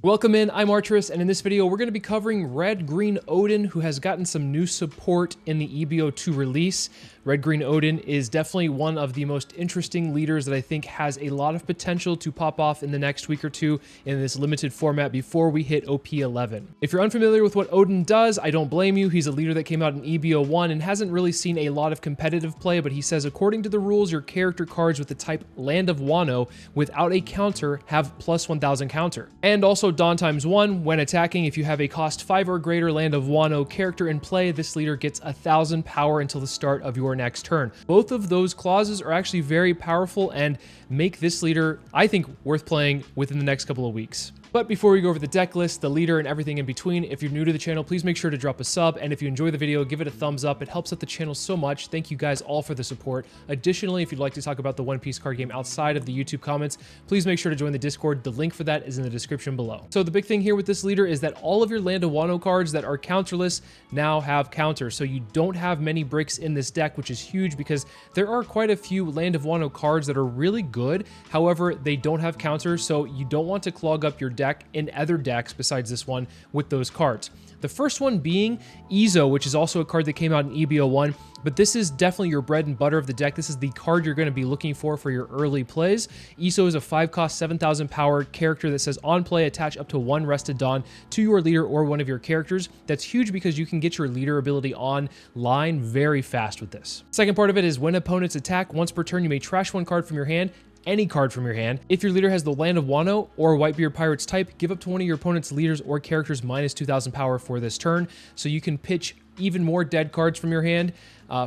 Welcome in, I'm Archerus, and in this video we're going to be covering Red Green Oden, who has gotten some new support in the EBO2 release. Red Green Oden is definitely one of the most interesting leaders that I think has a lot of potential to pop off in the next week or two in this limited format before we hit OP 11. If you're unfamiliar with what Oden does, I don't blame you. He's a leader that came out in EBO1 and hasn't really seen a lot of competitive play, but he says according to the rules, your character cards with the type Land of Wano without a counter have plus 1000 counter. And also Dawn ×1, when attacking, if you have a cost 5 or greater Land of Wano character in play, this leader gets 1000 power until the start of your next turn. Both of those clauses are actually very powerful and make this leader, I think, worth playing within the next couple of weeks. But before we go over the deck list, the leader, and everything in between, if you're new to the channel, please make sure to drop a sub, and if you enjoy the video, give it a thumbs up. It helps out the channel so much. Thank you guys all for the support. Additionally, if you'd like to talk about the One Piece card game outside of the YouTube comments, please make sure to join the Discord. The link for that is in the description below. So the big thing here with this leader is that all of your Land of Wano cards that are counterless now have counters. So you don't have many bricks in this deck, which is huge because there are quite a few Land of Wano cards that are really good. However, they don't have counters, so you don't want to clog up your deck in other decks besides this one with those cards. The first one being Izo, which is also a card that came out in EBO1, but this is definitely your bread and butter of the deck. This is the card you're going to be looking for your early plays. Izo is a 5-cost, 7000 power character that says on play, attach up to 1 Rested Dawn to your leader or one of your characters. That's huge because you can get your leader ability online very fast with this. Second part of it is when opponents attack, once per turn, you may trash 1 card from your hand, any card from your hand. If your leader has the Land of Wano or Whitebeard Pirates type, give up to one of your opponent's leaders or characters minus 2000 power for this turn, so you can pitch even more dead cards from your hand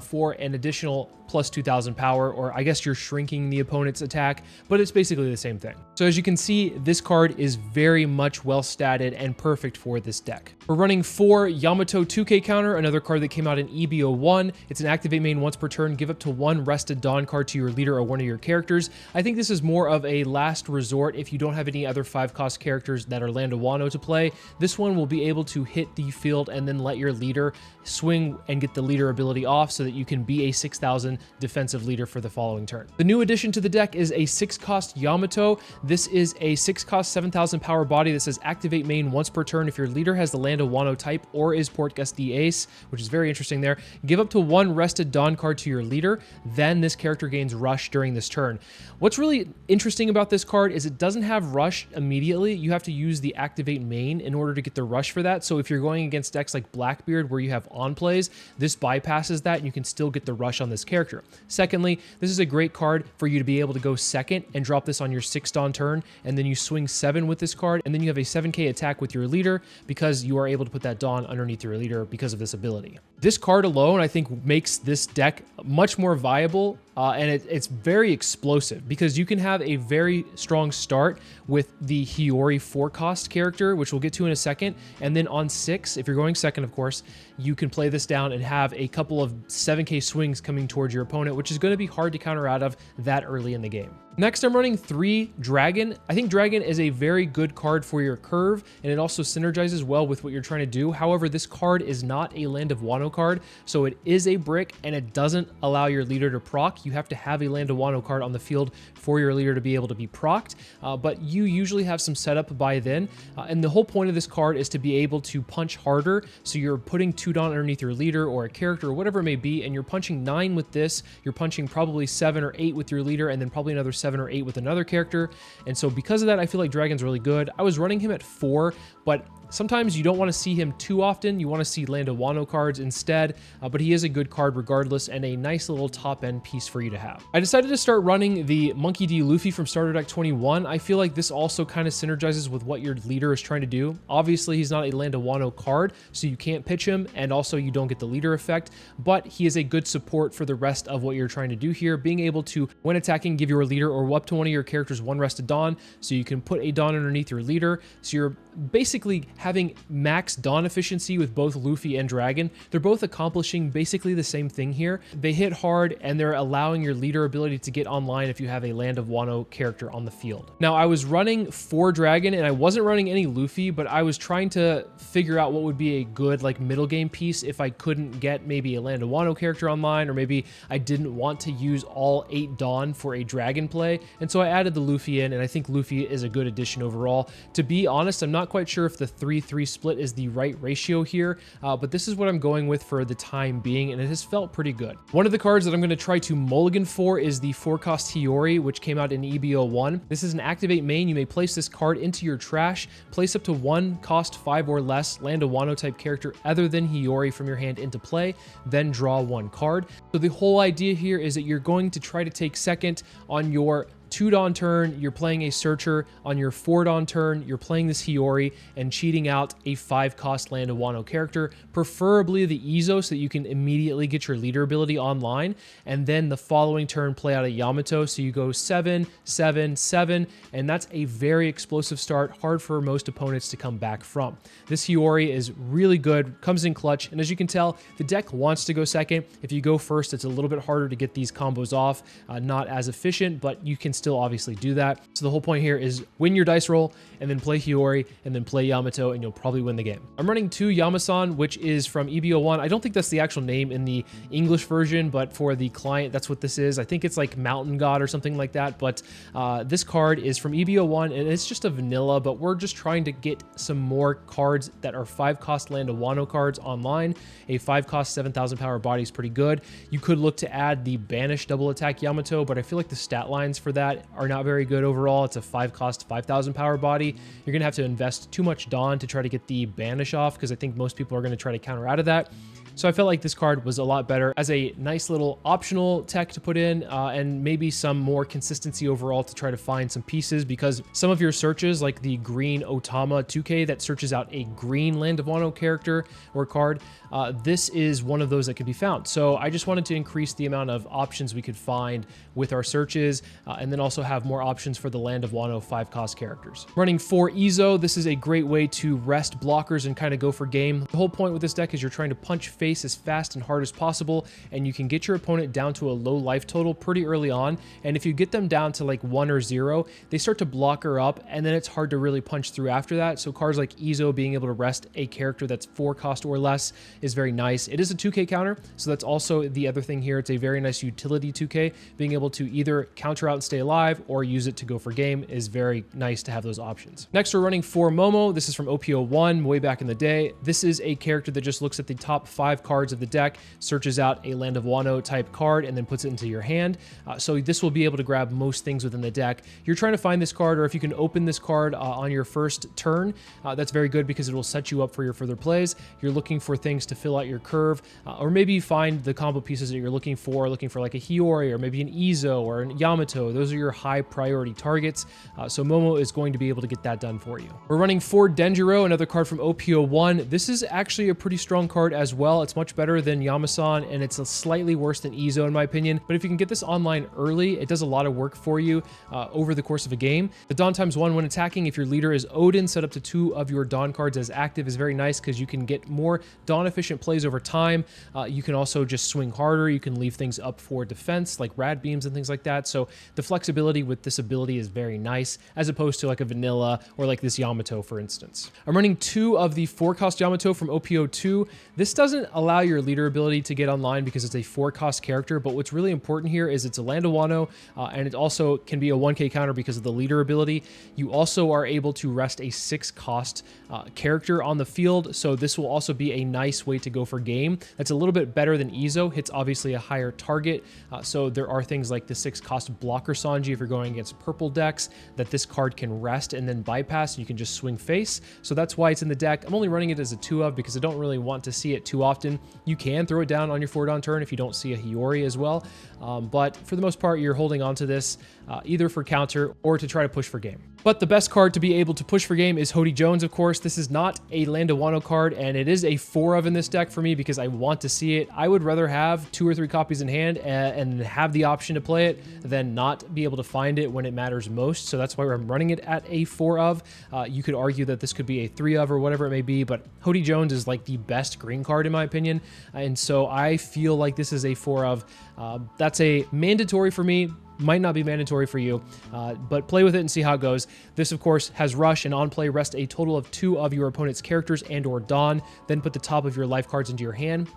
for an additional plus 2000 power, or I guess you're shrinking the opponent's attack, but it's basically the same thing. So as you can see, this card is very much well statted and perfect for this deck. We're running 4 Yamato 2K counter, another card that came out in EBO1. It's an activate main once per turn, give up to 1 Rested Dawn card to your leader or one of your characters. I think this is more of a last resort if you don't have any other 5-cost characters that are Land of Wano to play. This one will be able to hit the field and then let your leader swing and get the leader ability off so that you can be a 6000 defensive leader for the following turn. The new addition to the deck is a 6-cost Yamato. This is a 6-cost 7000 power body that says activate main once per turn. If your leader has the Land of Wano type or is Port Gusty Ace, which is very interesting there, give up to 1 Rested Dawn card to your leader, then this character gains rush during this turn. What's really interesting about this card is it doesn't have rush immediately. You have to use the activate main in order to get the rush for that. So if you're going against decks like Blackbeard where you have on plays, this bypasses that and you can still get the rush on this character. Secondly, this is a great card for you to be able to go second and drop this on your 6 Dawn turn, and then you swing 7 with this card, and then you have a 7k attack with your leader because you are able to put that Dawn underneath your leader because of this ability. This card alone, I think, makes this deck much more viable, and it's very explosive because you can have a very strong start with the Hiyori 4-cost character, which we'll get to in a second, and then on 6, if you're going second, of course, you can play this down and have a couple of 7k swings coming towards your opponent, which is going to be hard to counter out of that early in the game. Next, I'm running 3 Dragon. I think Dragon is a very good card for your curve, and it also synergizes well with what you're trying to do. However, this card is not a Land of Wano card, so it is a brick, and it doesn't allow your leader to proc. You have to have a Land of Wano card on the field for your leader to be able to be procced, but you usually have some setup by then, and the whole point of this card is to be able to punch harder, so you're putting 2 Dawn underneath your leader or a character or whatever it may be, and you're punching 9 with this, you're punching probably 7 or 8 with your leader, and then probably another 7 or 8 with another character. And so because of that, I feel like Dragon's really good. I was running him at 4, but sometimes you don't want to see him too often. You want to see Land of Wano cards instead, but he is a good card regardless and a nice little top-end piece for you to have. I decided to start running the Monkey D. Luffy from Starter Deck 21. I feel like this also kind of synergizes with what your leader is trying to do. Obviously, he's not a Land of Wano card, so you can't pitch him, and also you don't get the leader effect, but he is a good support for the rest of what you're trying to do here, being able to, when attacking, give your leader or up to one of your characters 1 Rested Dawn, so you can put a Dawn underneath your leader, so you're basically having max Dawn efficiency with both Luffy and Dragon. They're both accomplishing basically the same thing here. They hit hard and they're allowing your leader ability to get online if you have a Land of Wano character on the field. Now, I was running 4 Dragon and I wasn't running any Luffy, but I was trying to figure out what would be a good like middle game piece if I couldn't get maybe a Land of Wano character online, or maybe I didn't want to use all 8 Dawn for a Dragon play. And so I added the Luffy in, and I think Luffy is a good addition overall. To be honest, I'm not quite sure if the 3-3 split is the right ratio here, but this is what I'm going with for the time being, and it has felt pretty good. One of the cards that I'm going to try to mulligan for is the 4-cost Hiyori, which came out in EBO 1. This is an activate main. You may place this card into your trash, place up to 1 cost 5 or less Land of Wano type character other than Hiyori from your hand into play, then draw 1 card. So the whole idea here is that you're going to try to take second on your 2 Dawn turn, you're playing a Searcher. On your 4 Dawn turn, you're playing this Hiyori and cheating out a 5-cost Land of Wano character, preferably the Izo, so that you can immediately get your leader ability online. And then the following turn, play out a Yamato, so you go 7, 7, 7, and that's a very explosive start, hard for most opponents to come back from. This Hiyori is really good, comes in clutch, and as you can tell, the deck wants to go second. If you go first, it's a little bit harder to get these combos off, not as efficient, but you can still obviously do that. So the whole point here is win your dice roll and then play Hiyori and then play Yamato, and you'll probably win the game. I'm running 2 Yamasan, which is from EBO 1. I don't think that's the actual name in the English version, but for the client, that's what this is. I think it's like Mountain God or something like that, but this card is from EBO 1 and it's just a vanilla, but we're just trying to get some more cards that are 5-cost Land of Wano cards online. A 5-cost 7,000 power body is pretty good. You could look to add the Banish double attack Yamato, but I feel like the stat lines for that are not very good overall. It's a 5-cost 5,000 power body. You're gonna have to invest too much Dawn to try to get the Banish off, because I think most people are gonna try to counter out of that. So I felt like this card was a lot better as a nice little optional tech to put in, and maybe some more consistency overall to try to find some pieces, because some of your searches, like the green Otama 2K that searches out a green Land of Wano character or card, this is one of those that could be found. So I just wanted to increase the amount of options we could find with our searches, and then also have more options for the Land of Wano 5-cost characters. Running 4 Izo, this is a great way to rest blockers and kind of go for game. The whole point with this deck is you're trying to punch face as fast and hard as possible, and you can get your opponent down to a low life total pretty early on. And if you get them down to like 1 or 0, they start to blocker up, and then it's hard to really punch through after that. So cards like Izo being able to rest a character that's 4 cost or less is very nice. It is a 2K counter, so that's also the other thing here. It's a very nice utility 2K. Being able to either counter out and stay alive or use it to go for game is very nice to have those options. Next, we're running 4 Momo. This is from OPO 1 way back in the day. This is a character that just looks at the top 5 cards of the deck, searches out a Land of Wano type card, and then puts it into your hand. So this will be able to grab most things within the deck. You're trying to find this card, or if you can open this card on your first turn, that's very good because it will set you up for your further plays. You're looking for things to fill out your curve, or maybe you find the combo pieces that you're looking for like a Hiyori, or maybe an Izo or an Yamato. Those are your high priority targets. So Momo is going to be able to get that done for you. We're running 4 Denjiro, another card from OPO 1. This is actually a pretty strong card as well. It's much better than Yamasan, and it's slightly worse than Izo in my opinion. But if you can get this online early, it does a lot of work for you over the course of a game. The Dawn ×1 when attacking, if your leader is Oden, set up to 2 of your Dawn cards as active is very nice because you can get more Dawn efficient plays over time. You can also just swing harder. You can leave things up for defense like rad beams and things like that. So the flexibility with this ability is very nice, as opposed to like a vanilla or like this Yamato, for instance. I'm running 2 of the 4-cost Yamato from OPO 2. This doesn't allow your leader ability to get online because it's a 4-cost character, but what's really important here is it's a Land of Wano, and it also can be a 1K counter because of the leader ability. You also are able to rest a 6-cost character on the field, so this will also be a nice way to go for game. That's a little bit better than Izo. Hits obviously a higher target, so there are things like the 6-cost blocker Sanji if you're going against purple decks that this card can rest and then bypass. You can just swing face, so that's why it's in the deck. I'm only running it as a 2 of because I don't really want to see it too often. You can throw it down on your 4-Dawn turn if you don't see a Hiyori as well, but for the most part, you're holding on to this either for counter or to try to push for game. But the best card to be able to push for game is Hody Jones, of course. This is not a Land of Wano card, and it is a 4 of in this deck for me because I want to see it. I would rather have 2 or 3 copies in hand and have the option to play it than not be able to find it when it matters most. So that's why I'm running it at a 4 of. You could argue that this could be a 3 of or whatever it may be, but Hody Jones is like the best green card in my opinion. And so I feel like this is a 4 of. That's a mandatory for me. Might not be mandatory for you, but play with it and see how it goes. This, of course, has Rush, and on play, rest a total of 2 of your opponent's characters and or Dawn, then put the top of your life cards into your hand.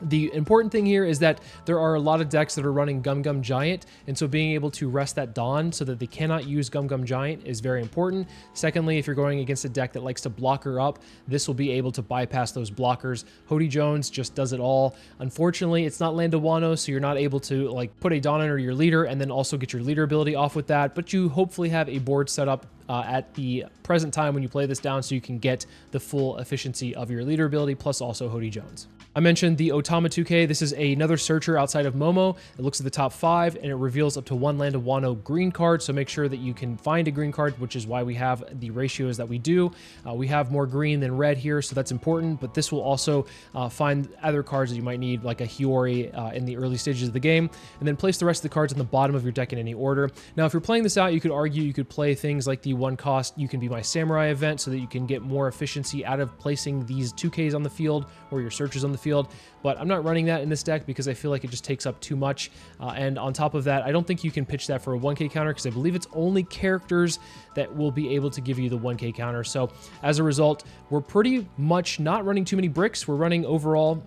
The important thing here is that there are a lot of decks that are running Gum Gum Giant, and so being able to rest that Dawn so that they cannot use Gum Gum Giant is very important. Secondly, if you're going against a deck that likes to blocker up, this will be able to bypass those blockers. Hody Jones just does it all. Unfortunately, it's not Land of Wano, so you're not able to like put a Dawn under your leader and then also get your leader ability off with that, but you hopefully have a board set up at the present time when you play this down so you can get the full efficiency of your leader ability plus also Hody Jones. I mentioned the Otama 2K. This is another searcher outside of Momo. It looks at the top 5 and it reveals up to 1 Land of Wano green card. So make sure that you can find a green card, which is why we have the ratios that we do. We have more green than red here, so that's important, but this will also find other cards that you might need, like a Hiyori in the early stages of the game, and then place the rest of the cards on the bottom of your deck in any order. Now, if you're playing this out, you could argue you could play things like the 1 cost You Can Be My Samurai event so that you can get more efficiency out of placing these 2Ks on the field or your searches on the field, but I'm not running that in this deck because I feel like it just takes up too much. And on top of that, I don't think you can pitch that for a 1K counter because I believe it's only characters that will be able to give you the 1K counter. So as a result, we're pretty much not running too many bricks. We're running overall,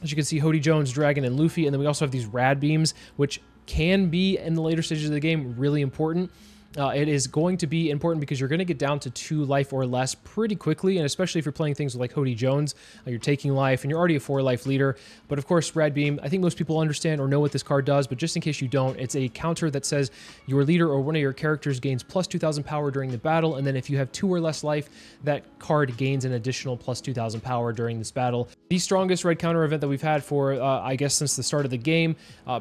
as you can see, Hody Jones, Dragon, and Luffy, and then we also have these rad beams, which can be in the later stages of the game really important. It is going to be important because you're going to get down to 2 life or less pretty quickly, and especially if you're playing things like Hody Jones, you're taking life, and you're already a 4 life leader. But of course, Rad Beam, I think most people understand or know what this card does, but just in case you don't, it's a counter that says your leader or one of your characters gains plus 2,000 power during the battle, and then if you have 2 or less life, that card gains an additional plus 2,000 power during this battle. The strongest red counter event that we've had for, I guess, since the start of the game,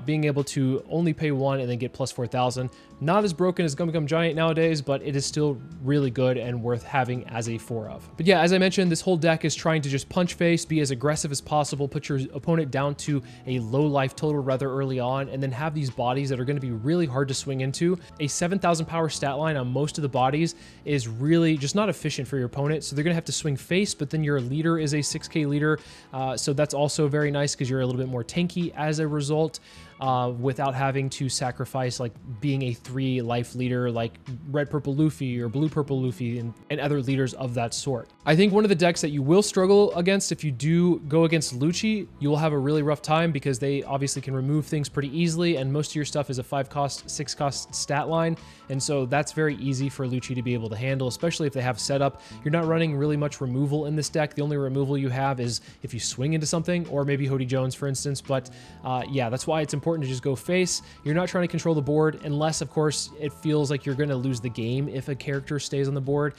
being able to only pay 1 and then get plus 4,000. Not as broken as Gum Gum Giant nowadays, but it is still really good and worth having as a 4 of. But yeah, as I mentioned, this whole deck is trying to just punch face, be as aggressive as possible, put your opponent down to a low life total rather early on, and then have these bodies that are going to be really hard to swing into. A 7,000 power stat line on most of the bodies is really just not efficient for your opponent, so they're going to have to swing face, but then your leader is a 6K leader, so that's also very nice because you're a little bit more tanky as a result. Without having to sacrifice like being a 3 life leader like Red Purple Luffy or Blue Purple Luffy and other leaders of that sort. I think one of the decks that you will struggle against if you do go against Lucci, you will have a really rough time because they obviously can remove things pretty easily, and most of your stuff is a 5 cost, 6 cost stat line, and so that's very easy for Lucci to be able to handle, especially if they have setup. You're not running really much removal in this deck. The only removal you have is if you swing into something, or maybe Hody Jones, for instance, but yeah, that's why it's important to just go face. You're not trying to control the board unless, of course, it feels like you're going to lose the game if a character stays on the board.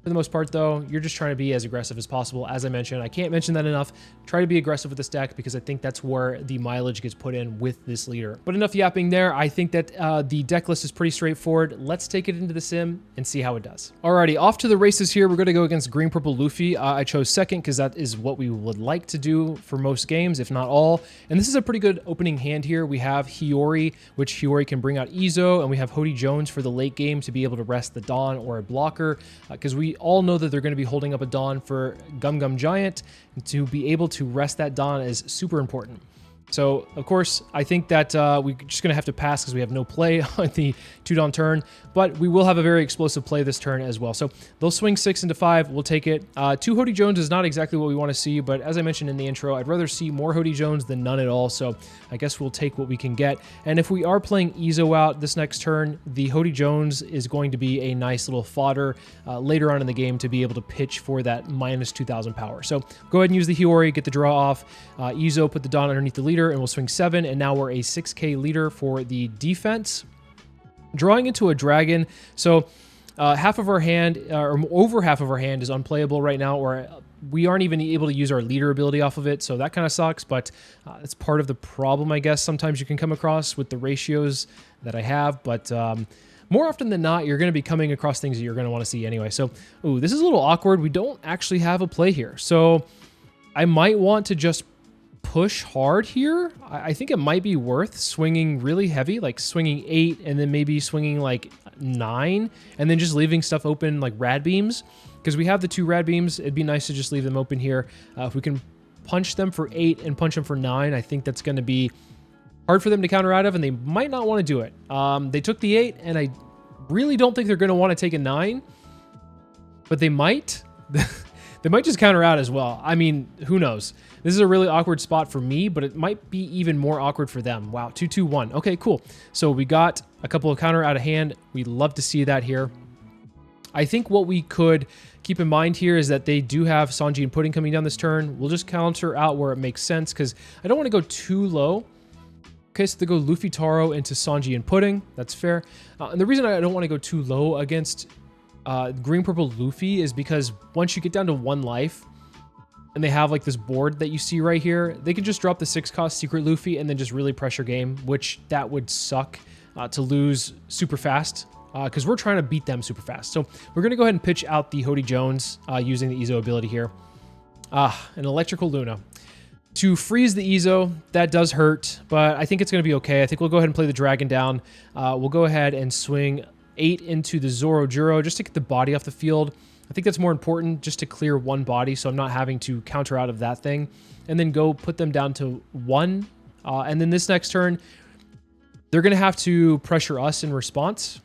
For the most part, though, you're just trying to be as aggressive as possible. As I mentioned, I can't mention that enough. Try to be aggressive with this deck because I think that's where the mileage gets put in with this leader. But enough yapping there. I think that the deck list is pretty straightforward. Let's take it into the sim and see how it does. Alrighty, off to the races here. We're going to go against Green Purple Luffy. I chose second because that is what we would like to do for most games, if not all. And this is a pretty good opening hand here. We have Hiyori, which Hiyori can bring out Izo, and we have Hody Jones for the late game to be able to rest the Dawn or a blocker, because we all know that they're going to be holding up a Dawn for Gum Gum Giant. To be able to rest that Dawn is super important. So, of course, I think that we're just going to have to pass because we have no play on the 2-Dawn turn, but we will have a very explosive play this turn as well. So they'll swing 6 into 5. We'll take it. 2 Hody Jones is not exactly what we want to see, but as I mentioned in the intro, I'd rather see more Hody Jones than none at all, so I guess we'll take what we can get. And if we are playing Izo out this next turn, the Hody Jones is going to be a nice little fodder later on in the game to be able to pitch for that minus 2,000 power. So go ahead and use the Hiyori, get the draw off. Izo, put the Dawn underneath the leader, and we'll swing 7, and now we're a 6K leader for the defense. Drawing into a dragon, so half of our hand, or over half of our hand, is unplayable right now, or we aren't even able to use our leader ability off of it, so that kind of sucks, but it's part of the problem, I guess, sometimes you can come across with the ratios that I have, but more often than not, you're going to be coming across things that you're going to want to see anyway. So, ooh, this is a little awkward. We don't actually have a play here. So I might want to just push hard here. I think it might be worth swinging really heavy, like swinging 8 and then maybe swinging like 9 and then just leaving stuff open like rad beams, because we have the 2 rad beams. It'd be nice to just leave them open here. If we can punch them for 8 and punch them for 9, I think that's going to be hard for them to counter out of, and they might not want to do it. They took the 8, and I really don't think they're going to want to take a 9, but they might. They might just counter out as well. I mean, who knows? This is a really awkward spot for me, but it might be even more awkward for them. Wow, 2-2-1. Okay, cool. So we got a couple of counter out of hand. We'd love to see that here. I think what we could keep in mind here is that they do have Sanji and Pudding coming down this turn. We'll just counter out where it makes sense, because I don't want to go too low. Okay, so they go Luffy Taro into Sanji and Pudding. That's fair. And the reason I don't want to go too low against green purple Luffy is because once you get down to 1 life and they have like this board that you see right here, they can just drop the 6-cost secret Luffy and then just really pressure game, which that would suck to lose super fast, because we're trying to beat them super fast. So we're going to go ahead and pitch out the Hody Jones using the Izo ability here. An Electrical Luna. To freeze the Izo, that does hurt, but I think it's going to be okay. I think we'll go ahead and play the Dragon down. We'll go ahead and swing 8 into the Zoro Juro just to get the body off the field. I think that's more important, just to clear 1 body, so I'm not having to counter out of that thing. And then go put them down to 1. And then this next turn, they're going to have to pressure us in response.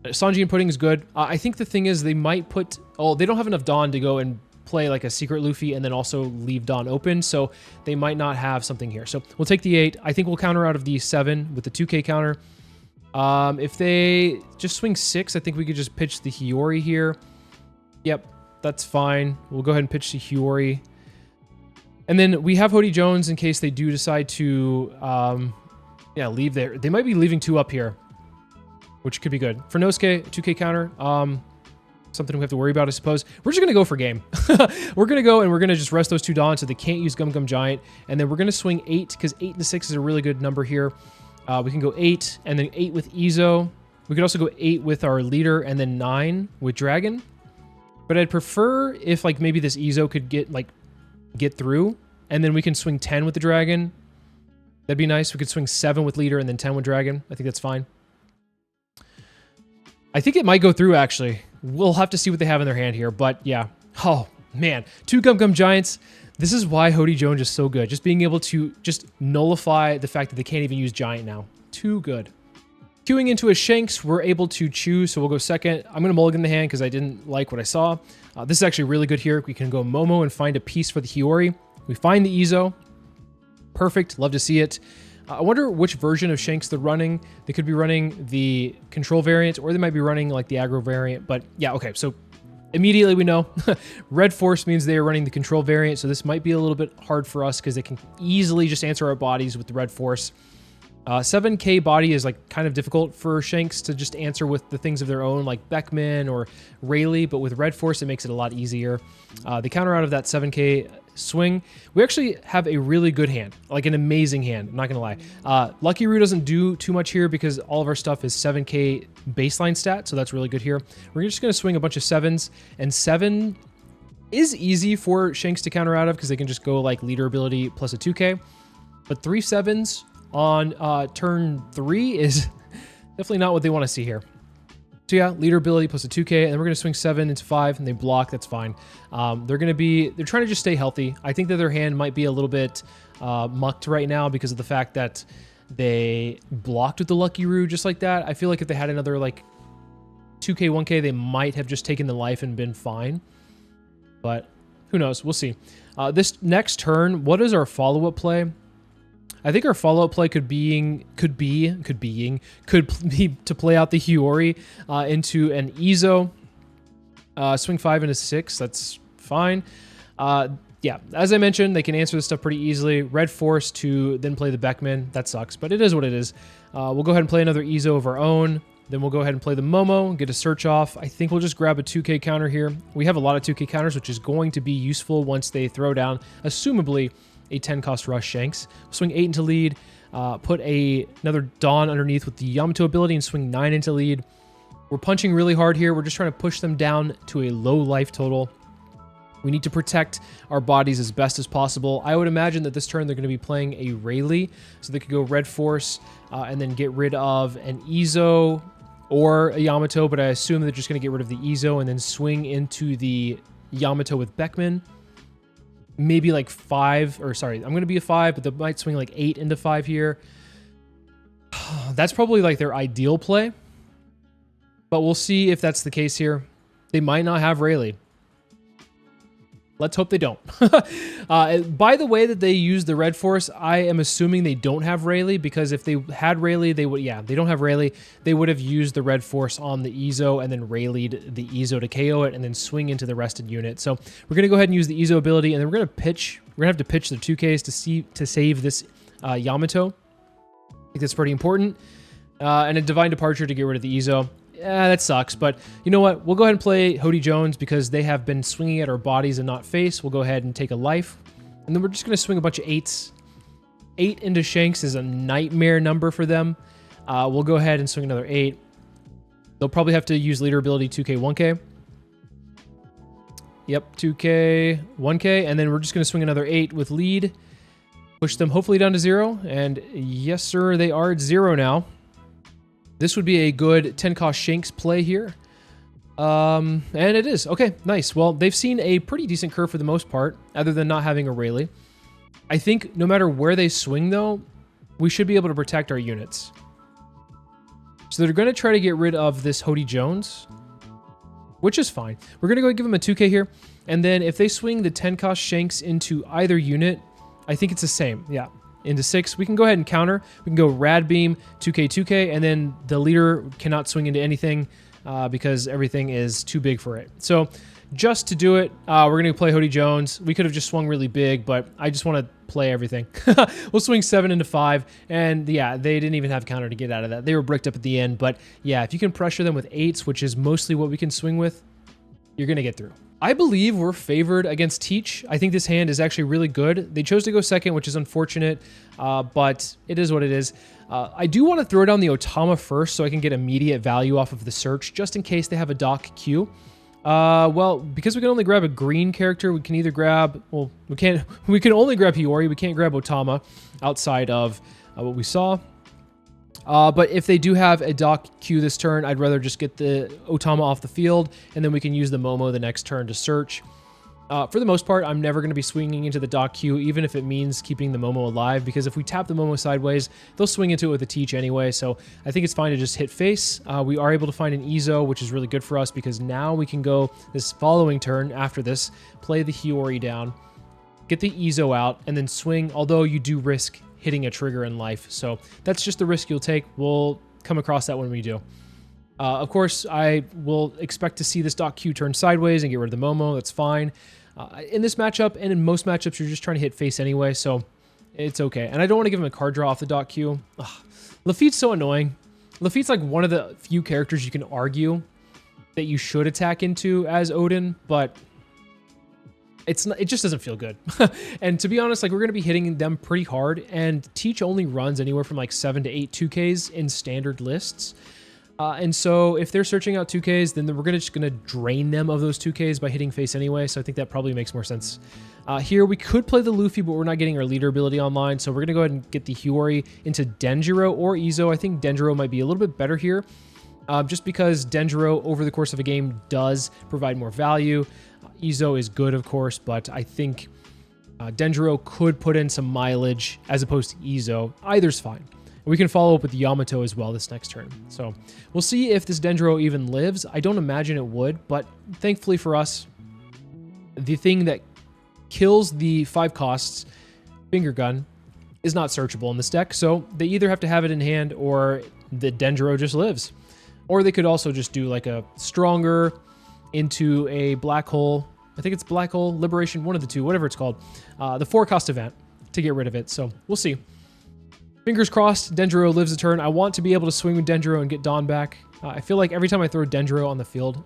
Sanji and Pudding is good. I think the thing is they might put... Oh, they don't have enough Dawn to go and play like a secret Luffy and then also leave Dawn open, so they might not have something here. So we'll take the 8. I think we'll counter out of the 7 with the 2k counter. If they just swing 6, I think we could just pitch the Hiyori here. Yep, that's fine. We'll go ahead and pitch the Hiyori. And then we have Hody Jones in case they do decide to leave there. They might be leaving 2 up here, which could be good. For Nosuke, 2k counter. Something we have to worry about, I suppose. We're just going to go for game. We're going to go and we're going to just rest those 2 Dawn so they can't use Gum Gum Giant. And then we're going to swing 8, because 8 and 6 is a really good number here. We can go 8 and then 8 with Izo. We could also go 8 with our leader and then 9 with Dragon. But I'd prefer if like maybe this Izo could get through, and then we can swing 10 with the Dragon. That'd be nice. We could swing 7 with leader and then 10 with Dragon. I think that's fine. I think it might go through, actually. We'll have to see what they have in their hand here, but yeah. Oh, man. 2 Gum Gum Giants. This is why Hody Jones is so good. Just being able to just nullify the fact that they can't even use Giant now. Too good. Queuing into a Shanks, we're able to choose, so we'll go second. I'm going to mulligan the hand because I didn't like what I saw. This is actually really good here. We can go Momo and find a piece for the Hiyori. We find the Izo. Perfect. Love to see it. I wonder which version of Shanks they're running. They could be running the control variant, or they might be running like the aggro variant. But yeah, okay. So immediately we know Red Force means they are running the control variant. So this might be a little bit hard for us because they can easily just answer our bodies with the Red Force. 7k body is like kind of difficult for Shanks to just answer with the things of their own, like Beckman or Rayleigh, but with Red Force it makes it a lot easier. They counter out of that 7k swing. We actually have a really good hand, like an amazing hand, I'm not gonna lie. Lucky Roo doesn't do too much here because all of our stuff is 7k baseline stat, so that's really good here. We're just gonna swing a bunch of 7s, and 7 is easy for Shanks to counter out of because they can just go like leader ability plus a 2k, but 3 7s on turn 3 is definitely not what they want to see here. So yeah, leader ability plus a 2k, and then we're going to swing 7 into 5, and they block, that's fine. They're trying to just stay healthy. I think that their hand might be a little bit mucked right now because of the fact that they blocked with the Lucky Roo just like that. I feel like if they had another like 2k, 1k, they might have just taken the life and been fine. But who knows? We'll see. This next turn, what is our follow-up play? I think our follow-up play could be to play out the Hiyori into an Izo. Swing 5 into 6, that's fine. Yeah, as I mentioned, they can answer this stuff pretty easily. Red Force to then play the Beckman, that sucks, but it is what it is. We'll go ahead and play another Izo of our own. Then we'll go ahead and play the Momo, get a search off. I think we'll just grab a 2k counter here. We have a lot of 2k counters, which is going to be useful once they throw down, assumably, a 10 cost rush Shanks. We'll swing 8 into lead. put another Dawn underneath with the Yamato ability and swing 9 into lead. We're punching really hard here. We're just trying to push them down to a low life total. We need to protect our bodies as best as possible. I would imagine that this turn they're going to be playing a Rayleigh, so they could go Red Force and then get rid of an Izo or a Yamato, but I assume they're just going to get rid of the Izo and then swing into the Yamato with Beckman. Maybe like 5, or sorry, I'm going to be a 5, but they might swing like 8 into 5 here. That's probably like their ideal play, but we'll see if that's the case here. They might not have Rayleigh. Let's hope they don't. By the way that they use the Red Force, I am assuming they don't have Rayleigh, because if they had Rayleigh, they would, yeah, they don't have Rayleigh. They would have used the Red Force on the Izo and then Rayleigh'd the Izo to KO it and then swing into the rested unit. So we're going to go ahead and use the Izo ability, and then we're going to pitch. We're going to have to pitch the 2Ks to save this Yamato. I think that's pretty important. And a Divine Departure to get rid of the Izo. Yeah, that sucks, but you know what? We'll go ahead and play Hody Jones because they have been swinging at our bodies and not face. We'll go ahead and take a life, and then we're just going to swing a bunch of 8s. 8 into Shanks is a nightmare number for them. We'll go ahead and swing another 8. They'll probably have to use leader ability 2K, 1K. Yep, 2K, 1K, and then we're just going to swing another 8 with lead. Push them hopefully down to 0, and yes, sir, they are at 0 now. This would be a good 10-cost Shanks play here. And it is. Okay, nice. Well, they've seen a pretty decent curve for the most part, other than not having a Rayleigh. I think no matter where they swing, though, we should be able to protect our units. So they're going to try to get rid of this Hody Jones, which is fine. We're going to go give them a 2K here. And then if they swing the 10-cost Shanks into either unit, I think it's the same. Yeah. Into 6, we can go ahead and counter. We can go Rad Beam, 2K, 2K, and then the leader cannot swing into anything because everything is too big for it. So just to do it, we're going to play Hody Jones. We could have just swung really big, but I just want to play everything. We'll swing 7 into 5, and yeah, they didn't even have counter to get out of that. They were bricked up at the end, but yeah, if you can pressure them with 8s, which is mostly what we can swing with, you're going to get through. I believe we're favored against Teach. I think this hand is actually really good. They chose to go second, which is unfortunate, but it is what it is. I do want to throw down the Otama first so I can get immediate value off of the search, just in case they have a Doc Q. Well, because we can only grab a green character, we can either grab, well, we can only grab Hiyori. We can't grab Otama outside of what we saw. But if they do have a Doc Q this turn, I'd rather just get the Otama off the field, and then we can use the Momo the next turn to search. For the most part, I'm never going to be swinging into the Doc Q, even if it means keeping the Momo alive, because if we tap the Momo sideways, they'll swing into it with a Teach anyway, so I think it's fine to just hit face. We are able to find an Izo, which is really good for us, because now we can go this following turn after this, play the Hiyori down, get the Izo out, and then swing, although you do risk hitting a trigger in life. So that's just the risk you'll take. We'll come across that when we do. Of course, I will expect to see this Doc Q turn sideways and get rid of the Momo. That's fine. In this matchup, and in most matchups, you're just trying to hit face anyway, so it's okay. And I don't want to give him a card draw off the Doc Q. Ugh. Lafitte's so annoying. Lafitte's like one of the few characters you can argue that you should attack into as Oden, but it's not, it just doesn't feel good. And to be honest, like, we're going to be hitting them pretty hard, and Teach only runs anywhere from like 7 to 8 2Ks in standard lists. And so if they're searching out 2Ks, then we're just going to drain them of those 2Ks by hitting face anyway, so I think that probably makes more sense. Here, we could play the Luffy, but we're not getting our leader ability online, so we're going to go ahead and get the Hiyori into Denjiro or Izo. I think Denjiro might be a little bit better here, just because Denjiro, over the course of a game, does provide more value. Izo is good, of course, but I think Denjiro could put in some mileage as opposed to Izo. Either's fine. We can follow up with Yamato as well this next turn. So we'll see if this Denjiro even lives. I don't imagine it would, but thankfully for us, the thing that kills the 5 costs, Finger Gun, is not searchable in this deck. So they either have to have it in hand or the Denjiro just lives. Or they could also just do like a stronger into a black hole. I think it's black hole liberation, one of the two, whatever it's called. The 4-cost event to get rid of it. So we'll see. Fingers crossed, Denjiro lives a turn. I want to be able to swing with Denjiro and get Dawn back. I feel like every time I throw Denjiro on the field,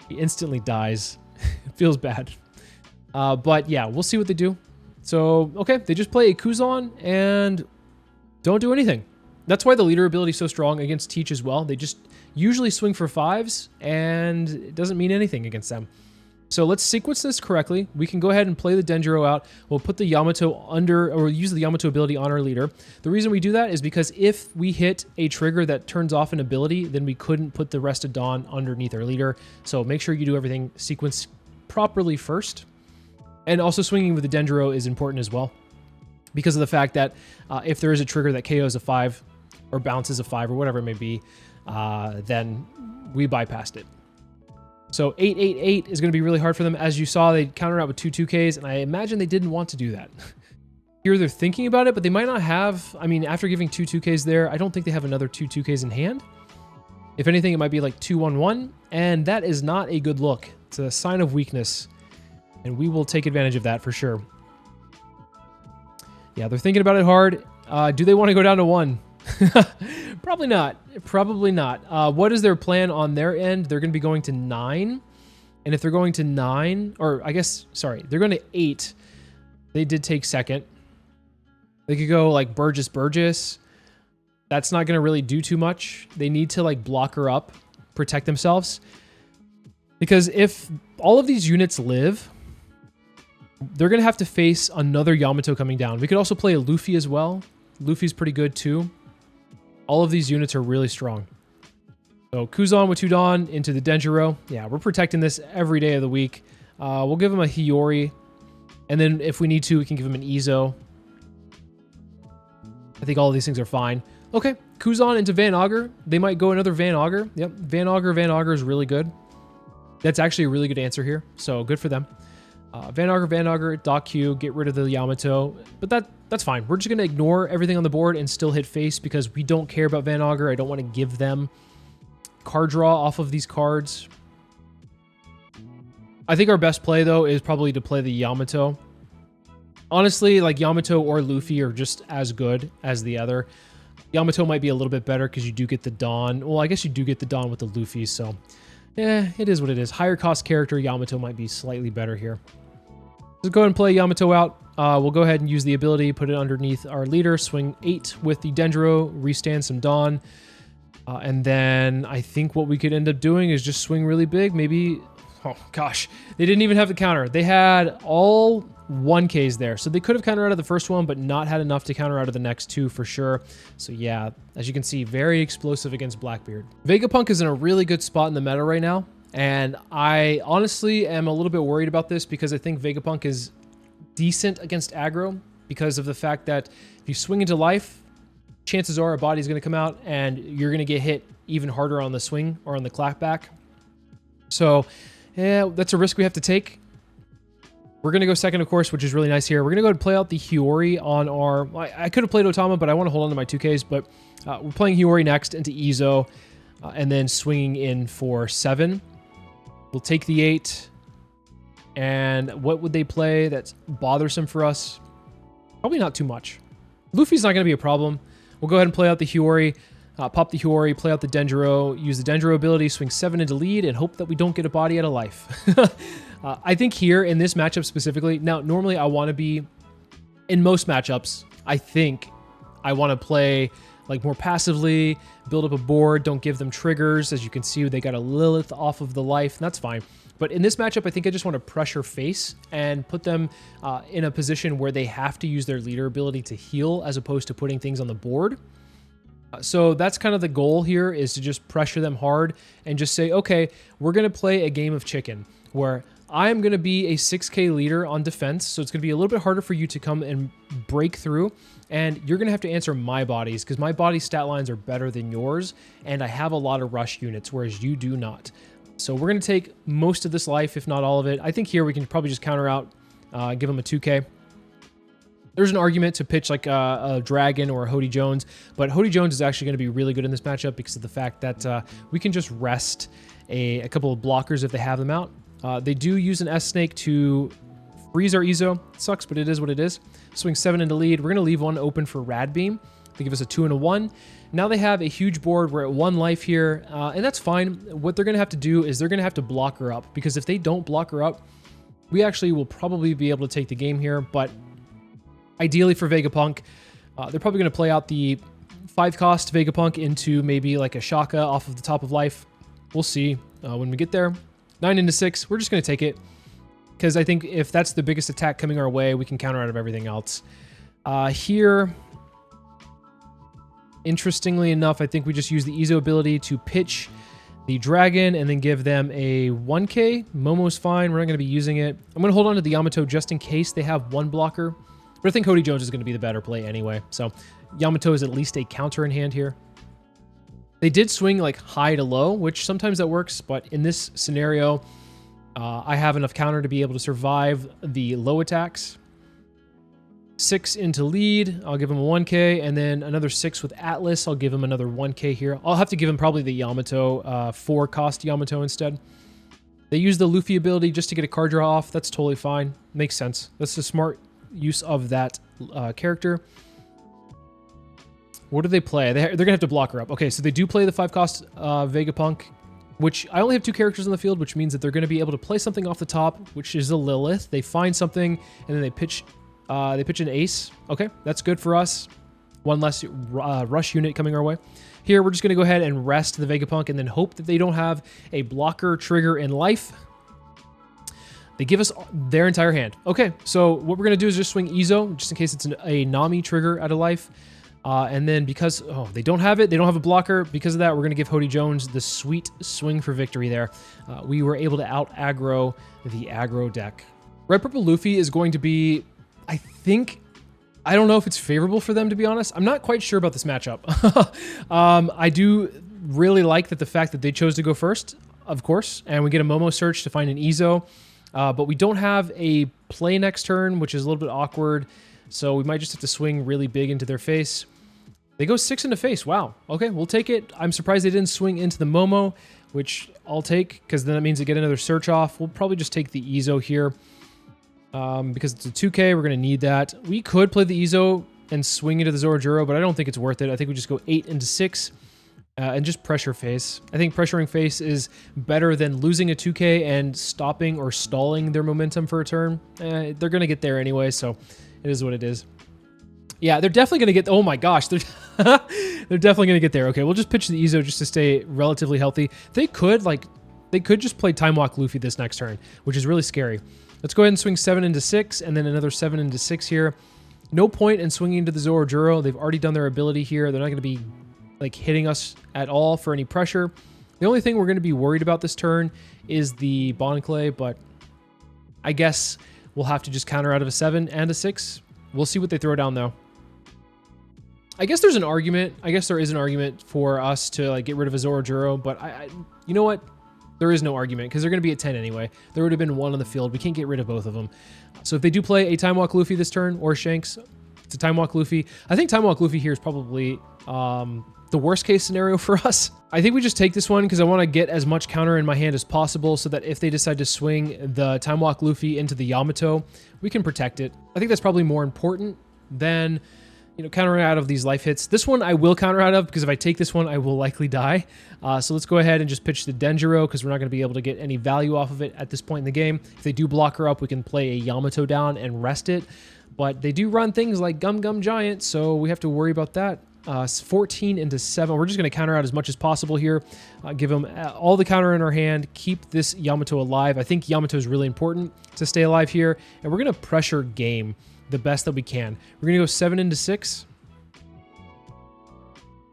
he instantly dies. It feels bad. But yeah, we'll see what they do. So, okay, they just play a Kuzan, and Don't do anything. That's why the leader ability is so strong against Teach as well. They just usually swing for 5s, and it doesn't mean anything against them. So let's sequence this correctly. We can go ahead and play the Dendro out. We'll put the Yamato under, or use the Yamato ability on our leader. The reason we do that is because if we hit a trigger that turns off an ability, then we couldn't put the rest of Dawn underneath our leader. So make sure you do everything sequence properly first. And also swinging with the Dendro is important as well, because of the fact that if there is a trigger that KOs a 5 or bounces a 5 or whatever it may be, then we bypassed it. So 888 is going to be really hard for them. As you saw, they countered out with 2-2Ks, and I imagine they didn't want to do that. Here they're thinking about it, but they might not have. I mean, after giving 2-2Ks there, I don't think they have another 2-2Ks in hand. If anything, it might be like 2-1-1, and that is not a good look. It's a sign of weakness, and we will take advantage of that for sure. Yeah, they're thinking about it hard. Do they want to go down to 1? Probably not. Probably not. What is their plan on their end? They're going to be going to 9. And if they're going to 9, or I guess, sorry, they're going to 8. They did take second. They could go like Burgess. That's not going to really do too much. They need to like block her up, protect themselves. Because if all of these units live, they're going to have to face another Yamato coming down. We could also play a Luffy as well. Luffy's pretty good too. All of these units are really strong. So Kuzan with 2 Dawn into the Denjiro. Yeah, we're protecting this every day of the week. We'll give him a Hiyori. And then if we need to, we can give him an Izo. I think all of these things are fine. Okay, Kuzan into Van Augur. They might go another Van Augur. Yep, Van Augur is really good. That's actually a really good answer here. So good for them. Van Augur, Doc Q, get rid of the Yamato. But that's fine. We're just going to ignore everything on the board and still hit face because we don't care about Van Augur. I don't want to give them card draw off of these cards. I think our best play, though, is probably to play the Yamato. Honestly, like Yamato or Luffy are just as good as the other. Yamato might be a little bit better because you do get the Dawn. Well, I guess you do get the Dawn with the Luffy, so yeah, it is what it is. Higher cost character, Yamato might be slightly better here. Let's go ahead and play Yamato out. We'll go ahead and use the ability, put it underneath our leader, swing 8 with the Dendro, restand some Dawn. And then I think what we could end up doing is just swing really big. Maybe, oh gosh, they didn't even have the counter. They had all 1Ks there. So they could have countered out of the first one, but not had enough to counter out of the next 2 for sure. So yeah, as you can see, very explosive against Blackbeard. Vegapunk is in a really good spot in the meta right now. And I honestly am a little bit worried about this because I think Vegapunk is decent against aggro because of the fact that if you swing into life, chances are a body's going to come out and you're going to get hit even harder on the swing or on the clapback. So yeah, that's a risk we have to take. We're going to go second, of course, which is really nice here. We're going to go ahead and play out the Hiyori on our... I could have played Otama, but I want to hold on to my 2Ks. But we're playing Hiyori next into Izo and then swinging in for 7. We'll take the 8. And what would they play that's bothersome for us? Probably not too much. Luffy's not going to be a problem. We'll go ahead and play out the Hiyori, pop the Hiyori, play out the Denjiro, use the Denjiro ability, swing 7 into lead, and hope that we don't get a body out of life. I think here in this matchup specifically, now normally I want to be, in most matchups, I think I want to play like more passively, build up a board, don't give them triggers. As you can see, they got a Lilith off of the life, and that's fine. But in this matchup, I think I just want to pressure face and put them in a position where they have to use their leader ability to heal as opposed to putting things on the board. So that's kind of the goal here, is to just pressure them hard and just say, okay, we're going to play a game of chicken where I am going to be a 6K leader on defense. So it's going to be a little bit harder for you to come and break through. And you're going to have to answer my bodies because my body stat lines are better than yours. And I have a lot of rush units, whereas you do not. So we're going to take most of this life, if not all of it. I think here we can probably just counter out, give them a 2K. There's an argument to pitch like a Dragon or a Hody Jones, but Hody Jones is actually going to be really good in this matchup because of the fact that we can just rest a couple of blockers if they have them out. They do use an S-Snake to freeze our Izo. It sucks, but it is what it is. Swing 7 into lead. We're going to leave 1 open for Rad Beam. They give us a 2 and a 1. Now they have a huge board. We're at 1 life here, and that's fine. What they're going to have to do is they're going to have to block her up, because if they don't block her up, we actually will probably be able to take the game here. But ideally for Vegapunk, They're probably going to play out the 5-cost Vegapunk into maybe like a Shaka off of the top of life. We'll see when we get there. 9 into 6, we're just going to take it. Because I think if that's the biggest attack coming our way, we can counter out of everything else. Here, interestingly enough, I think we just use the Izo ability to pitch the dragon and then give them a 1k. Momo's fine. We're not going to be using it. I'm going to hold on to the Yamato just in case they have one blocker. But I think Hody Jones is going to be the better play anyway. So Yamato is at least a counter in hand here. They did swing like high to low, which sometimes that works. But in this scenario, I have enough counter to be able to survive the low attacks. 6 into lead, I'll give him a 1k, and then another 6 with Atlas, I'll give him another 1k here. I'll have to give him probably the Yamato, 4-cost Yamato instead. They use the Luffy ability just to get a card draw off. That's totally fine. Makes sense. That's a smart use of that character. What do they play? They're going to have to block her up. Okay, so they do play the 5-cost Vegapunk, which I only have 2 characters on the field, which means that they're going to be able to play something off the top, which is a Lilith. They find something, and then they pitch an ace. Okay, that's good for us. One less rush unit coming our way. Here, we're just going to go ahead and rest the Vegapunk and then hope that they don't have a blocker trigger in life. They give us their entire hand. Okay, so what we're going to do is just swing Izo, just in case it's a Nami trigger out of life. And then because, they don't have it, they don't have a blocker. Because of that, we're going to give Hody Jones the sweet swing for victory there. We were able to out-aggro the aggro deck. Red Purple Luffy is going to be, I don't know if it's favorable for them, to be honest. I'm not quite sure about this matchup. I do really like the fact that they chose to go first, of course, and we get a Momo search to find an Izo. But we don't have a play next turn, which is a little bit awkward. So we might just have to swing really big into their face. They go 6 into face. Wow. Okay, we'll take it. I'm surprised they didn't swing into the Momo, which I'll take, because then that means they get another search off. We'll probably just take the Izo here. Because it's a 2k, we're going to need that. We could play the Izo and swing into the Zorojuro, but I don't think it's worth it. I think we just go 8 into 6 and just pressure face. I think pressuring face is better than losing a 2k and stopping or stalling their momentum for a turn. They're going to get there anyway, so it is what it is. Yeah, they're definitely going to get... Oh my gosh, they're definitely going to get there. Okay, we'll just pitch the Izo just to stay relatively healthy. They could just play Time Walk Luffy this next turn, which is really scary. Let's go ahead and swing 7 into 6, and then another 7 into 6 here. No point in swinging into the Zorojuro. They've already done their ability here. They're not going to be like hitting us at all for any pressure. The only thing we're going to be worried about this turn is the Bon Clay, but I guess we'll have to just counter out of a 7 and a 6. We'll see what they throw down, though. I guess there's an argument. I guess there is an argument for us to like get rid of a Zorojuro, but you know what? There is no argument because they're going to be at 10 anyway. There would have been 1 on the field. We can't get rid of both of them. So if they do play a Time Walk Luffy this turn or Shanks, it's a Time Walk Luffy. I think Time Walk Luffy here is probably the worst case scenario for us. I think we just take this one because I want to get as much counter in my hand as possible so that if they decide to swing the Time Walk Luffy into the Yamato, we can protect it. I think that's probably more important than... countering out of these life hits. This one I will counter out of because if I take this one, I will likely die. So let's go ahead and just pitch the Denjiro because we're not going to be able to get any value off of it at this point in the game. If they do block her up, we can play a Yamato down and rest it. But they do run things like Gum Gum Giant, so we have to worry about that. 14 into 7. We're just going to counter out as much as possible here. Give them all the counter in our hand. Keep this Yamato alive. I think Yamato is really important to stay alive here. And we're going to pressure game the best that we can. We're gonna go 7 into 6.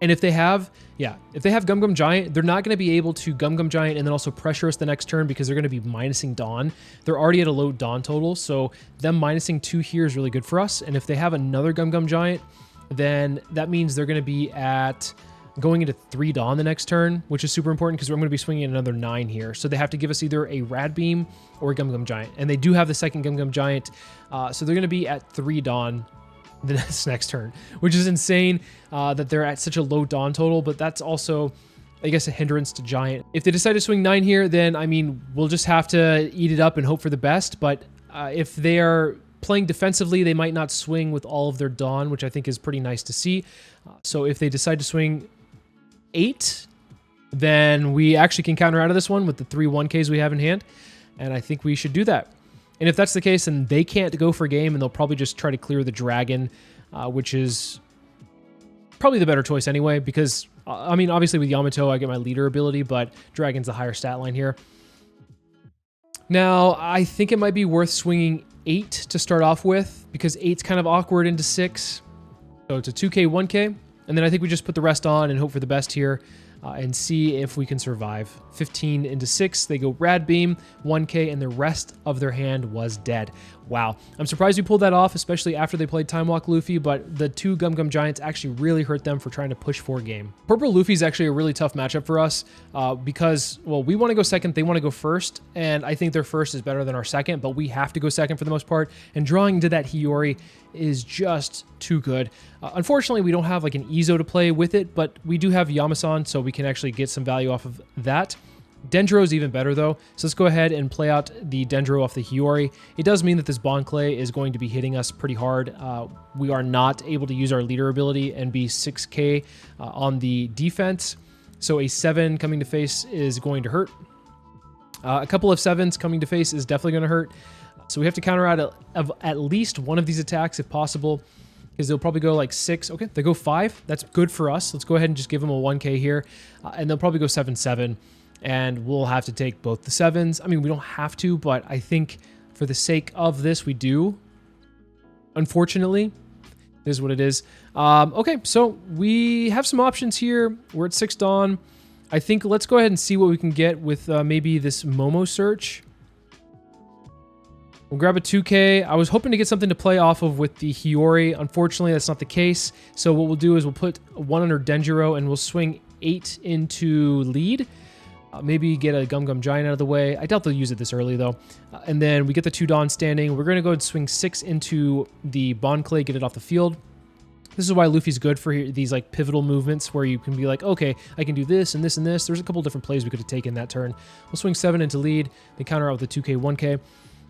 And if they have Gum Gum Giant, they're not gonna be able to Gum Gum Giant and then also pressure us the next turn because they're gonna be minusing Dawn. They're already at a low Dawn total, so them minusing 2 here is really good for us. And if they have another Gum Gum Giant, then that means they're gonna be at going into 3 Dawn the next turn, which is super important because we're going to be swinging another 9 here. So they have to give us either a Rad Beam or a Gum Gum Giant. And they do have the second Gum Gum Giant. So they're going to be at 3 Dawn this next turn, which is insane that they're at such a low Dawn total. But that's also, I guess, a hindrance to Giant. If they decide to swing 9 here, then, I mean, we'll just have to eat it up and hope for the best. But if they are playing defensively, they might not swing with all of their Dawn, which I think is pretty nice to see. So if they decide to swing 8, then we actually can counter out of this one with the 3 1Ks we have in hand, and I think we should do that. And if that's the case, then they can't go for game, and they'll probably just try to clear the dragon, which is probably the better choice anyway, because, I mean, obviously with Yamato, I get my leader ability, but Dragon's a higher stat line here. Now, I think it might be worth swinging 8 to start off with, because 8's kind of awkward into 6. So it's a 2K, 1K, and then I think we just put the rest on and hope for the best here. And see if we can survive. 15 into 6, they go Rad Beam, 1K, and the rest of their hand was dead. Wow. I'm surprised we pulled that off, especially after they played Time Walk Luffy, but the 2 Gum Gum Giants actually really hurt them for trying to push for game. Purple Luffy is actually a really tough matchup for us because, well, we want to go second, they want to go first, and I think their first is better than our second, but we have to go second for the most part, and drawing into that Hiyori is just too good. Unfortunately, we don't have like an Izo to play with it, but we do have Yamasan, so we can actually get some value off of that. Dendro is even better though, so let's go ahead and play out the Dendro off the Hiyori. It does mean that this Bon Clay is going to be hitting us pretty hard. We are not able to use our leader ability and be 6K on the defense, so a 7 coming to face is going to hurt. A couple of 7s coming to face is definitely going to hurt. So we have to counter out at least one of these attacks if possible, because they'll probably go like 6. Okay, they go 5. That's good for us. Let's go ahead and just give them a 1K here. And they'll probably go 7-7. And we'll have to take both the 7s. I mean, we don't have to, but I think for the sake of this, we do. Unfortunately, this is what it is. Okay, so we have some options here. We're at 6 Dawn. I think let's go ahead and see what we can get with maybe this Momo search. We'll grab a 2K. I was hoping to get something to play off of with the Hiyori. Unfortunately, that's not the case. So what we'll do is we'll put 1 under Denjiro and we'll swing 8 into lead. Maybe get a Gum Gum Giant out of the way. I doubt they'll use it this early though. And then we get the 2 Dawn standing. We're going to go and swing 6 into the Bon Clay, get it off the field. This is why Luffy's good for these like pivotal movements where you can be like, okay, I can do this and this and this. There's a couple different plays we could have taken that turn. We'll swing 7 into lead. They counter out with the 2K, 1K.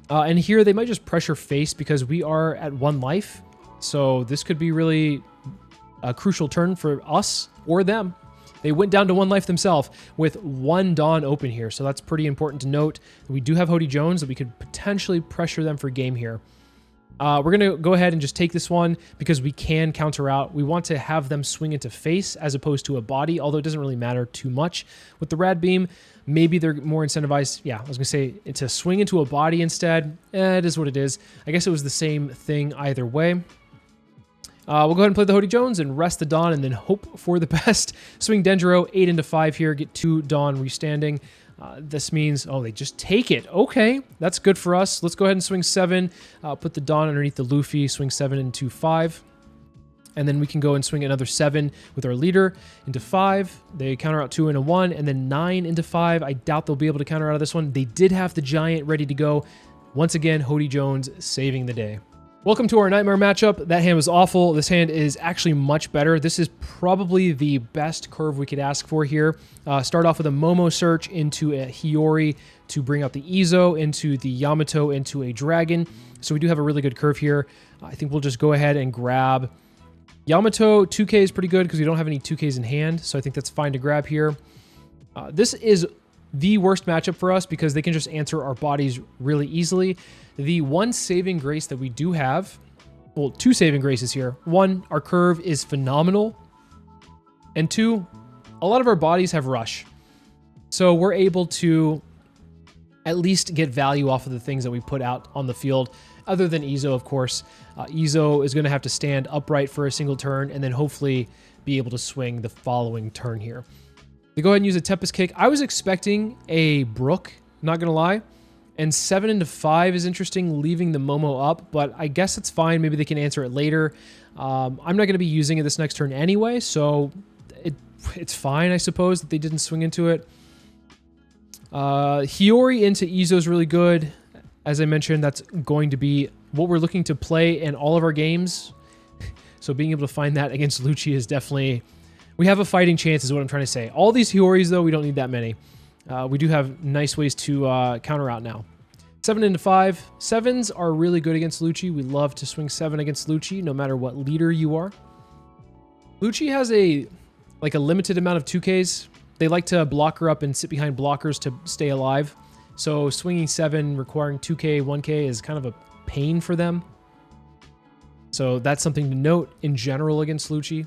And here they might just pressure face because we are at 1 life. So this could be really a crucial turn for us or them. They went down to 1 life themselves with 1 Dawn open here. So that's pretty important to note. We do have Hody Jones that we could potentially pressure them for game here. We're going to go ahead and just take this one because we can counter out. We want to have them swing into face as opposed to a body, although it doesn't really matter too much. With the Rad Beam, maybe they're more incentivized. Yeah, I was going to say to swing into a body instead. It is what it is. I guess it was the same thing either way. We'll go ahead and play the Hody Jones and rest the Dawn and then hope for the best. Swing Dendro, 8 into 5 here, get 2 Dawn restanding. This means, oh, they just take it. Okay, that's good for us. Let's go ahead and swing 7. Put the Dawn underneath the Luffy, swing 7 into 5. And then we can go and swing another 7 with our leader into 5. They counter out 2 into 1, and then 9 into 5. I doubt they'll be able to counter out of this one. They did have the Giant ready to go. Once again, Hody Jones saving the day. Welcome to our Nightmare matchup. That hand was awful. This hand is actually much better. This is probably the best curve we could ask for here. Start off with a Momo search into a Hiyori to bring out the Izo, into the Yamato, into a Dragon. So we do have a really good curve here. I think we'll just go ahead and grab Yamato. 2K is pretty good because we don't have any 2Ks in hand. So I think that's fine to grab here. This is the worst matchup for us because they can just answer our bodies really easily. The 1 saving grace that we do have, well, 2 saving graces here. 1, our curve is phenomenal. And 2, a lot of our bodies have rush. So we're able to at least get value off of the things that we put out on the field, other than Izo, of course. Izo is going to have to stand upright for a single turn and then hopefully be able to swing the following turn here. They go ahead and use a Tempest Kick. I was expecting a Brook, not going to lie. And 7 into 5 is interesting, leaving the Momo up, but I guess it's fine. Maybe they can answer it later. I'm not going to be using it this next turn anyway, so it's fine, I suppose, that they didn't swing into it. Hiyori into Izo is really good. As I mentioned, that's going to be what we're looking to play in all of our games. So being able to find that against Lucci is definitely... We have a fighting chance is what I'm trying to say. All these Hiyoris, though, we don't need that many. We do have nice ways to counter out now. 7 into 5. 7s are really good against Lucci. We love to swing 7 against Lucci, no matter what leader you are. Lucci has a limited amount of 2Ks. They like to block her up and sit behind blockers to stay alive. So swinging 7 requiring 2K, 1K is kind of a pain for them. So that's something to note in general against Lucci.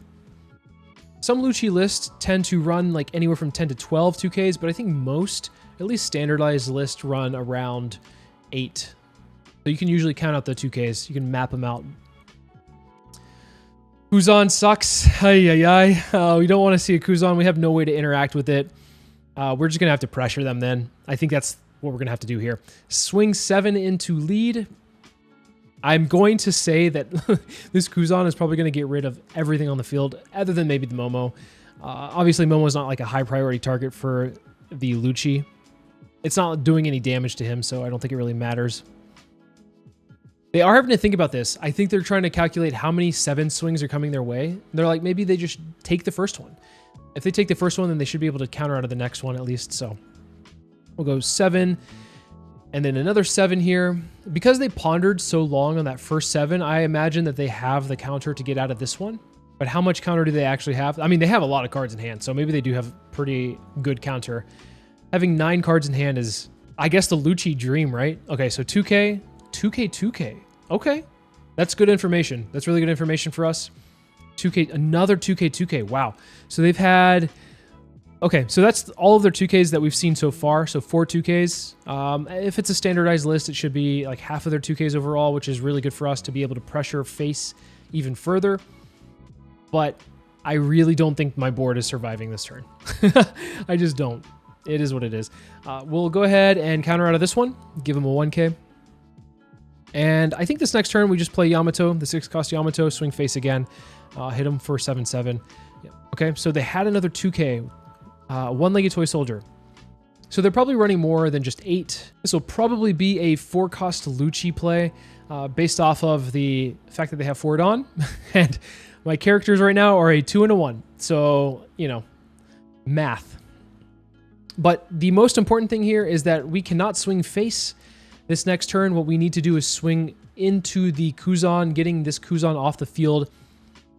Some Lucci lists tend to run like anywhere from 10 to 12 2Ks, but I think most, at least standardized lists, run around 8. So you can usually count out the 2Ks. You can map them out. Kuzan sucks. Ay, ay, ay. We don't want to see a Kuzan. We have no way to interact with it. We're just going to have to pressure them then. I think that's what we're going to have to do here. Swing 7 into lead. I'm going to say that this Kuzan is probably going to get rid of everything on the field, other than maybe the Momo. Obviously, Momo is not like a high priority target for the Lucci. It's not doing any damage to him, so I don't think it really matters. They are having to think about this. I think they're trying to calculate how many 7 swings are coming their way. They're like, maybe they just take the first one. If they take the first one, then they should be able to counter out of the next one at least. So we'll go 7. And then another 7 here. Because they pondered so long on that first 7, I imagine that they have the counter to get out of this one. But how much counter do they actually have? I mean, they have a lot of cards in hand, so maybe they do have pretty good counter. Having 9 cards in hand is, I guess, the Lucci dream, right? Okay, so 2K, 2K, 2K. Okay, that's good information. That's really good information for us. 2K, another 2K, 2K. Wow. So they've had... Okay, so that's all of their 2Ks that we've seen so far. So 4 2Ks. If it's a standardized list, it should be like half of their 2Ks overall, which is really good for us to be able to pressure face even further. But I really don't think my board is surviving this turn. I just don't. It is what it is. We'll go ahead and counter out of this one. Give him a 1K. And I think this next turn, we just play Yamato, the 6-cost Yamato, swing face again. Hit him for 7-7. Yeah. Okay, so they had another 2K. One-legged toy soldier. So they're probably running more than just 8. This will probably be a 4-cost Lucci play based off of the fact that they have Forward on. And my characters right now are a 2 and a 1. So, you know, math. But the most important thing here is that we cannot swing face this next turn. What we need to do is swing into the Kuzan. Getting this Kuzan off the field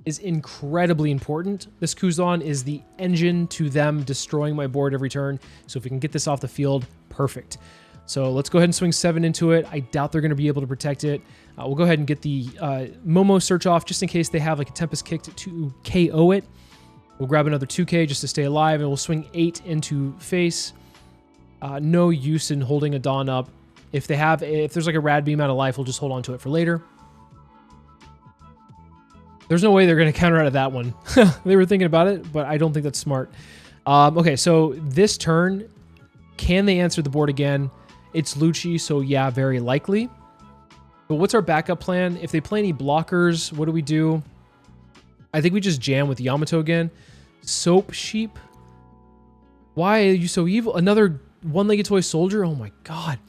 is incredibly important. This Kuzan is the engine to them destroying my board every turn. So if we can get this off the field, perfect. So let's go ahead and swing 7 into it. I doubt they're going to be able to protect it. We'll go ahead and get the Momo search off just in case they have like a Tempest Kick to KO it. We'll grab another 2K just to stay alive, and we'll swing 8 into face. No use in holding a Dawn up. If there's like a Rad Beam out of life, we'll just hold on to it for later. There's no way they're going to counter out of that one. They were thinking about it, but I don't think that's smart. Okay, so this turn, can they answer the board again? It's Lucci, so yeah, very likely. But what's our backup plan? If they play any blockers, what do we do? I think we just jam with Yamato again. Soap Sheep. Why are you so evil? Another one-legged toy soldier? Oh my god.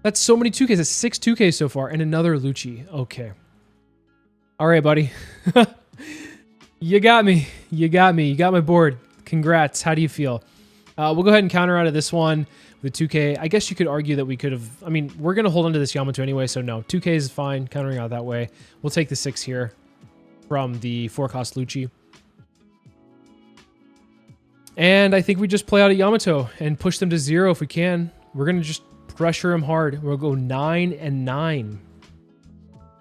That's so many 2Ks. That's 6 2Ks so far. And another Lucci. Okay. All right, buddy. You got me. You got me. You got my board. Congrats. How do you feel? We'll go ahead and counter out of this one with 2K. I guess you could argue that we could have... I mean, we're going to hold on to this Yamato anyway, so no. 2K is fine. Countering out that way. We'll take the 6 here from the 4-cost Lucci. And I think we just play out a Yamato and push them to 0 if we can. We're going to just pressure them hard. We'll go 9 and 9.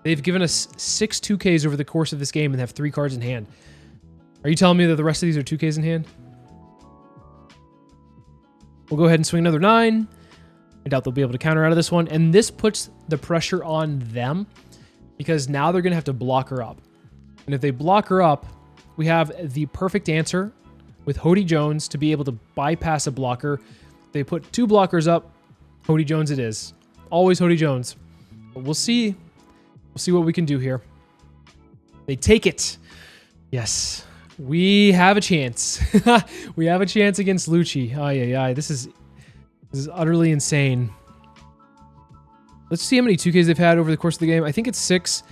They've given us 6 2Ks over the course of this game and have 3 cards in hand. Are you telling me that the rest of these are 2Ks in hand? We'll go ahead and swing another 9. I doubt they'll be able to counter out of this one. And this puts the pressure on them because now they're going to have to block her up. And if they block her up, we have the perfect answer with Hody Jones to be able to bypass a blocker. They put 2 blockers up. Hody Jones it is. Always Hody Jones. But we'll see. We'll see what we can do here. They take it. Yes. We have a chance. We have a chance against Lucci. Ay, ay, ay. This is utterly insane. Let's see how many 2Ks they've had over the course of the game. I think it's 6.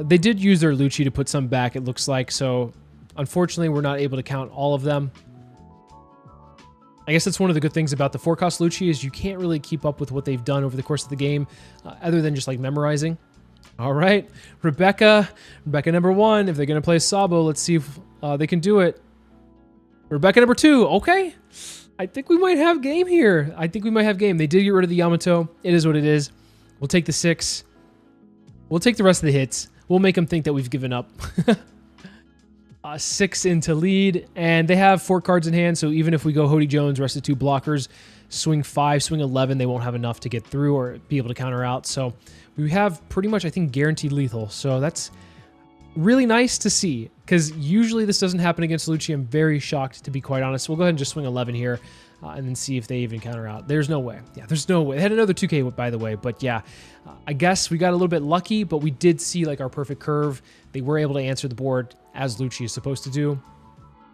They did use their Lucci to put some back, it looks like. So, unfortunately, we're not able to count all of them. I guess that's one of the good things about the 4-cost Lucci is you can't really keep up with what they've done over the course of the game other than just like memorizing. All right, Rebecca number 1. If they're going to play Sabo, let's see if they can do it. Rebecca number 2. Okay. I think we might have game here. I think we might have game. They did get rid of the Yamato. It is what it is. We'll take the 6. We'll take the rest of the hits. We'll make them think that we've given up. 6 into lead, and they have 4 cards in hand, so even if we go Hody Jones, rest of 2 blockers, swing 5, swing 11, they won't have enough to get through or be able to counter out. So we have pretty much, I think, guaranteed lethal. So that's really nice to see, because usually this doesn't happen against Lucci. I'm very shocked, to be quite honest. We'll go ahead and just swing 11 here and then see if they even counter out. There's no way. Yeah, there's no way. They had another 2K, by the way, but yeah, I guess we got a little bit lucky, but we did see like our perfect curve. They were able to answer the board as Lucci is supposed to do.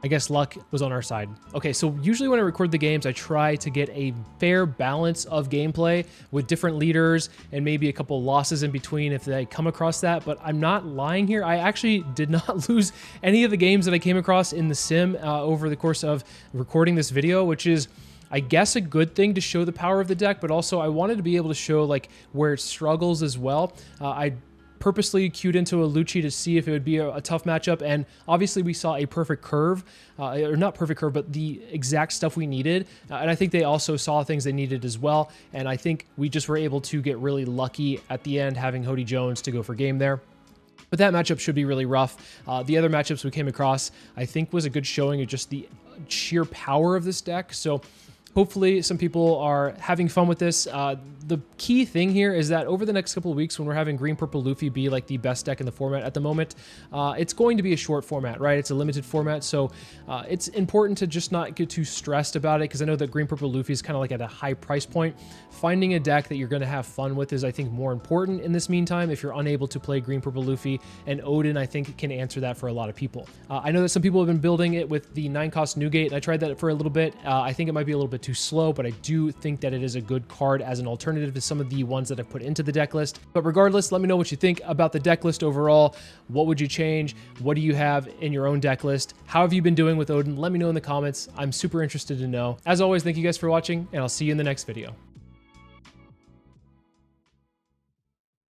I guess luck was on our side. Okay, so usually when I record the games, I try to get a fair balance of gameplay with different leaders and maybe a couple losses in between if I come across that, but I'm not lying here. I actually did not lose any of the games that I came across in the sim over the course of recording this video, which is, I guess, a good thing to show the power of the deck, but also I wanted to be able to show like where it struggles as well. I purposely queued into a Lucci to see if it would be a tough matchup, and obviously we saw a perfect curve, or not perfect curve, but the exact stuff we needed, and I think they also saw things they needed as well, and I think we just were able to get really lucky at the end having Hody Jones to go for game there. But that matchup should be really rough. The other matchups we came across, I think, was a good showing of just the sheer power of this deck, so hopefully some people are having fun with this. The key thing here is that over the next couple of weeks, when we're having Green Purple Luffy be like the best deck in the format at the moment, it's going to be a short format, right? It's a limited format, so it's important to just not get too stressed about it, because I know that Green Purple Luffy is kind of like at a high price point. Finding a deck that you're going to have fun with is, I think, more important in this meantime if you're unable to play Green Purple Luffy, and Oden, I think, can answer that for a lot of people. I know that some people have been building it with the 9-cost Newgate, and I tried that for a little bit. I think it might be a little bit too slow, but I do think that it is a good card as an alternative to some of the ones that I've put into the deck list. But regardless, let me know what you think about the deck list overall. What would you change? What do you have in your own deck list? How have you been doing with Oden? Let me know in the comments. I'm super interested to know. As always, thank you guys for watching, and I'll see you in the next video.